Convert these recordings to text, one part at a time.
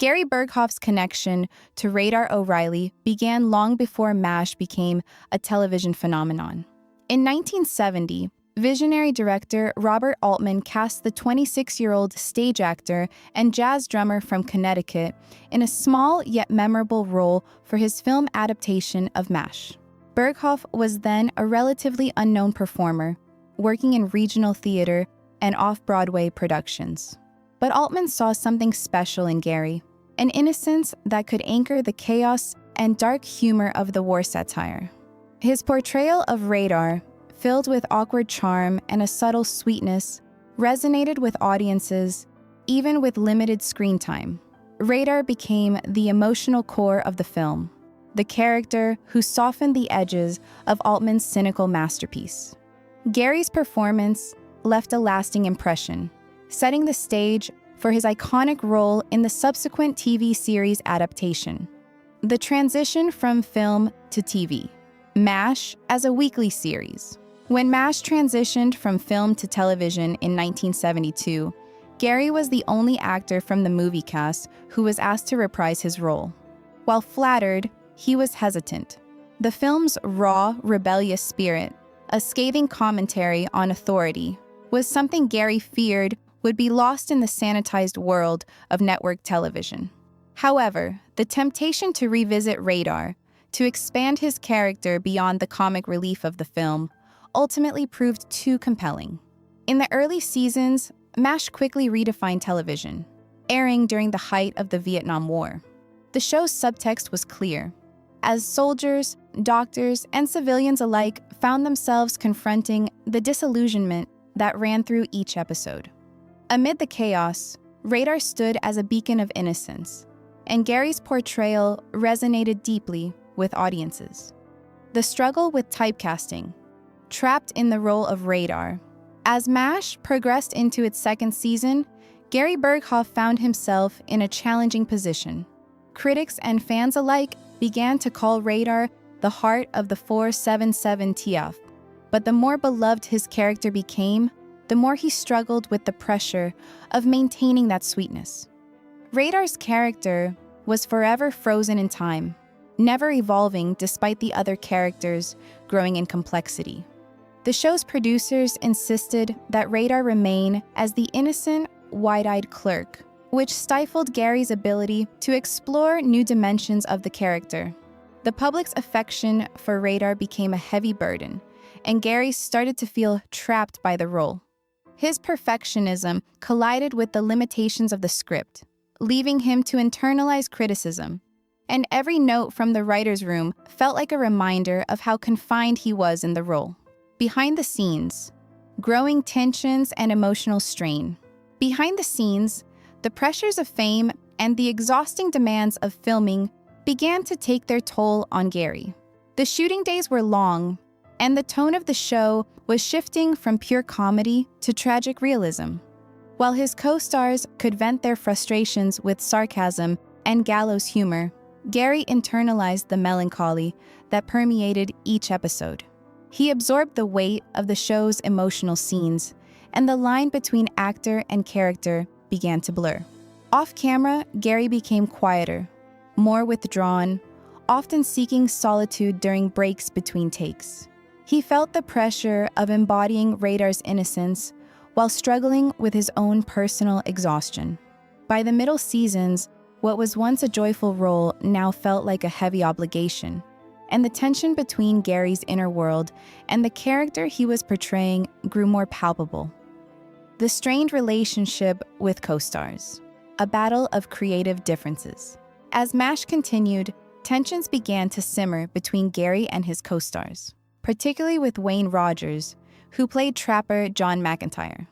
Gary Burghoff's connection to Radar O'Reilly began long before MASH became a television phenomenon. In 1970, visionary director Robert Altman cast the 26-year-old stage actor and jazz drummer from Connecticut in a small yet memorable role for his film adaptation of MASH. Burghoff was then a relatively unknown performer, working in regional theater and off-Broadway productions. But Altman saw something special in Gary, an innocence that could anchor the chaos and dark humor of the war satire. His portrayal of Radar, filled with awkward charm and a subtle sweetness, resonated with audiences, even with limited screen time. Radar became the emotional core of the film, the character who softened the edges of Altman's cynical masterpiece. Gary's performance left a lasting impression, setting the stage for his iconic role in the subsequent TV series adaptation. The transition from film to TV. MASH as a weekly series. When MASH transitioned from film to television in 1972, Gary was the only actor from the movie cast who was asked to reprise his role. While flattered, he was hesitant. The film's raw, rebellious spirit, a scathing commentary on authority, was something Gary feared would be lost in the sanitized world of network television. However, the temptation to revisit Radar, to expand his character beyond the comic relief of the film, ultimately proved too compelling. In the early seasons, MASH quickly redefined television, airing during the height of the Vietnam War. The show's subtext was clear, as soldiers, doctors, and civilians alike found themselves confronting the disillusionment that ran through each episode. Amid the chaos, Radar stood as a beacon of innocence, and Gary's portrayal resonated deeply with audiences. The struggle with typecasting, trapped in the role of Radar. As MASH progressed into its second season, Gary Burghoff found himself in a challenging position. Critics and fans alike began to call Radar the heart of the 477 TF, but the more beloved his character became, the more he struggled with the pressure of maintaining that sweetness. Radar's character was forever frozen in time, never evolving despite the other characters growing in complexity. The show's producers insisted that Radar remain as the innocent, wide-eyed clerk, which stifled Gary's ability to explore new dimensions of the character. The public's affection for Radar became a heavy burden, and Gary started to feel trapped by the role. His perfectionism collided with the limitations of the script, leaving him to internalize criticism, and every note from the writer's room felt like a reminder of how confined he was in the role. Behind the scenes, growing tensions and emotional strain. Behind the scenes, the pressures of fame and the exhausting demands of filming began to take their toll on Gary. The shooting days were long, and the tone of the show was shifting from pure comedy to tragic realism. While his co-stars could vent their frustrations with sarcasm and gallows humor, Gary internalized the melancholy that permeated each episode. He absorbed the weight of the show's emotional scenes, and the line between actor and character began to blur. Off-camera, Gary became quieter, more withdrawn, often seeking solitude during breaks between takes. He felt the pressure of embodying Radar's innocence while struggling with his own personal exhaustion. By the middle seasons, what was once a joyful role now felt like a heavy obligation, and the tension between Gary's inner world and the character he was portraying grew more palpable. The strained relationship with co-stars, a battle of creative differences. As MASH continued, tensions began to simmer between Gary and his co-stars, particularly with Wayne Rogers, who played trapper John McIntyre.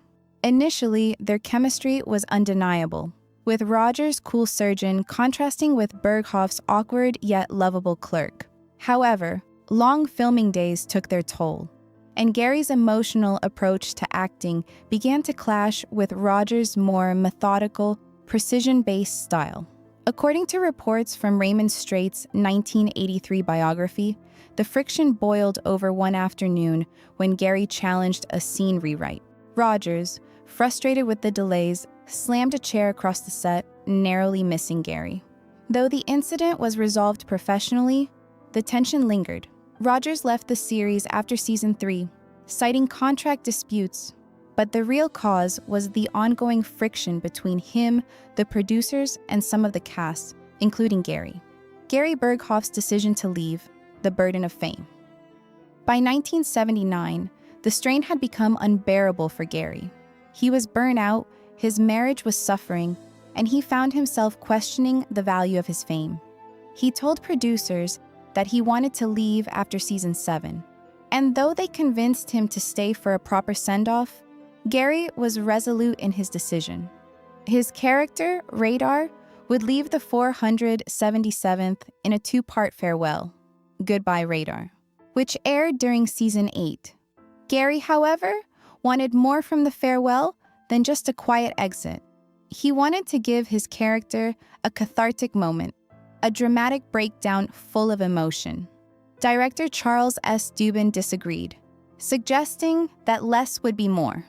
Initially, their chemistry was undeniable, with Rogers' cool surgeon contrasting with Burghoff's awkward yet lovable clerk. However, long filming days took their toll, and Gary's emotional approach to acting began to clash with Rogers' more methodical, precision-based style. According to reports from Raymond Straight's 1983 biography, the friction boiled over one afternoon when Gary challenged a scene rewrite. Rogers, frustrated with the delays, slammed a chair across the set, narrowly missing Gary. Though the incident was resolved professionally, the tension lingered. Rogers left the series after season 3, citing contract disputes, but the real cause was the ongoing friction between him, the producers, and some of the cast, including Gary. Gary Burghoff's decision to leave, the burden of fame. By 1979, the strain had become unbearable for Gary. He was burnt out, his marriage was suffering, and he found himself questioning the value of his fame. He told producers that he wanted to leave after season 7, and though they convinced him to stay for a proper send-off, Gary was resolute in his decision. His character, Radar, would leave the 477th in a 2-part farewell, Goodbye Radar, which aired during season 8. Gary, however, wanted more from the farewell than just a quiet exit. He wanted to give his character a cathartic moment, a dramatic breakdown full of emotion. Director Charles S. Dubin disagreed, suggesting that less would be more.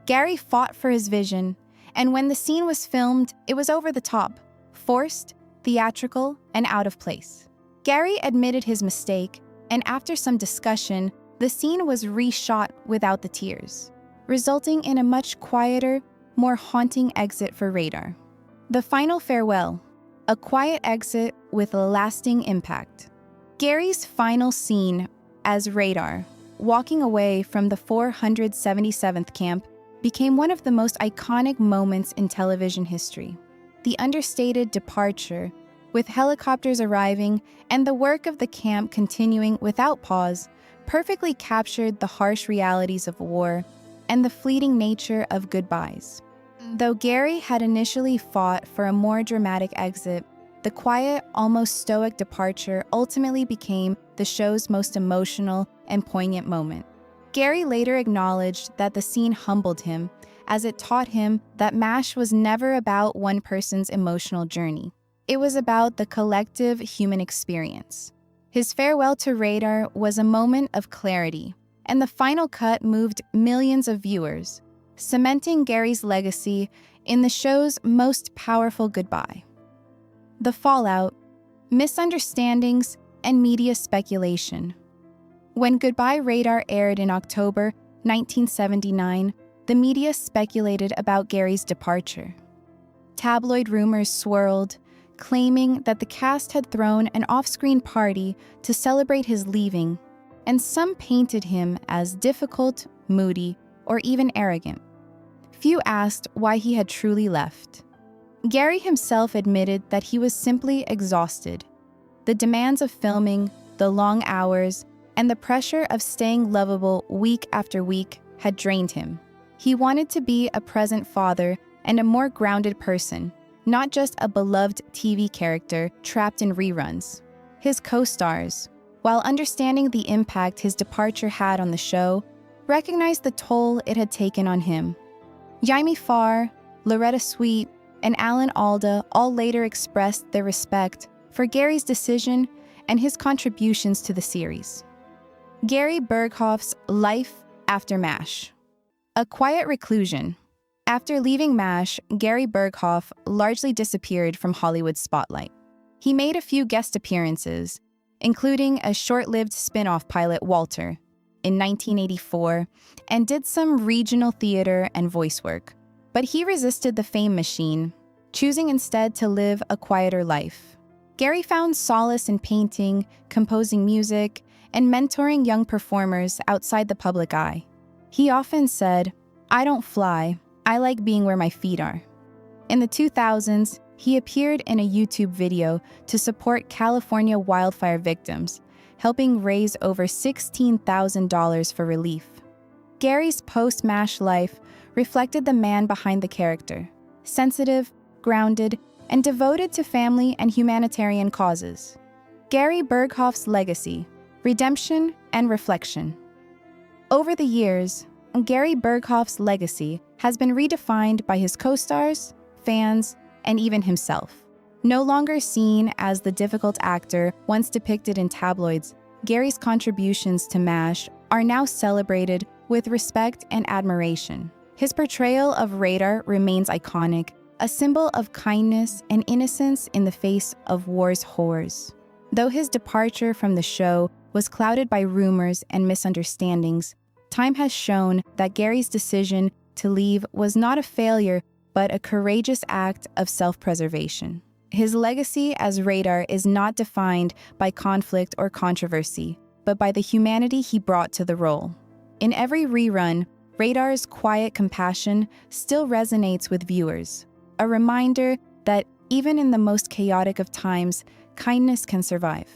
Gary fought for his vision, and when the scene was filmed, it was over the top, forced, theatrical, and out of place. Gary admitted his mistake, and after some discussion, the scene was reshot without the tears, resulting in a much quieter, more haunting exit for Radar. The final farewell, a quiet exit with a lasting impact. Gary's final scene as Radar, walking away from the 477th camp, became one of the most iconic moments in television history. The understated departure, with helicopters arriving and the work of the camp continuing without pause, perfectly captured the harsh realities of war and the fleeting nature of goodbyes. Though Gary had initially fought for a more dramatic exit, the quiet, almost stoic departure ultimately became the show's most emotional and poignant moment. Gary later acknowledged that the scene humbled him, as it taught him that MASH was never about one person's emotional journey. It was about the collective human experience. His farewell to Radar was a moment of clarity, and the final cut moved millions of viewers, cementing Gary's legacy in the show's most powerful goodbye. The fallout, misunderstandings, and media speculation. When Goodbye Radar aired in October 1979, the media speculated about Gary's departure. Tabloid rumors swirled, claiming that the cast had thrown an off-screen party to celebrate his leaving, and some painted him as difficult, moody, or even arrogant. Few asked why he had truly left. Gary himself admitted that he was simply exhausted. The demands of filming, the long hours, and the pressure of staying lovable week after week had drained him. He wanted to be a present father and a more grounded person, not just a beloved TV character trapped in reruns. His co-stars, while understanding the impact his departure had on the show, recognized the toll it had taken on him. Jaime Farr, Loretta Sweet, and Alan Alda all later expressed their respect for Gary's decision and his contributions to the series. Gary Burghoff's life after MASH. A quiet reclusion. After leaving MASH, Gary Burghoff largely disappeared from Hollywood's spotlight. He made a few guest appearances, including a short-lived spin-off pilot, Walter, in 1984, and did some regional theater and voice work. But he resisted the fame machine, choosing instead to live a quieter life. Gary found solace in painting, composing music, and mentoring young performers outside the public eye. He often said, "I don't fly, I like being where my feet are." In the 2000s, he appeared in a YouTube video to support California wildfire victims, helping raise over $16,000 for relief. Gary's post-MASH life reflected the man behind the character, sensitive, grounded, and devoted to family and humanitarian causes. Gary Burghoff's legacy, redemption, and reflection. Over the years, Gary Burghoff's legacy has been redefined by his co-stars, fans, and even himself. No longer seen as the difficult actor once depicted in tabloids, Gary's contributions to MASH are now celebrated with respect and admiration. His portrayal of Radar remains iconic, a symbol of kindness and innocence in the face of war's horrors. Though his departure from the show was clouded by rumors and misunderstandings, time has shown that Gary's decision to leave was not a failure, but a courageous act of self-preservation. His legacy as Radar is not defined by conflict or controversy, but by the humanity he brought to the role. In every rerun, Radar's quiet compassion still resonates with viewers, a reminder that even in the most chaotic of times, kindness can survive.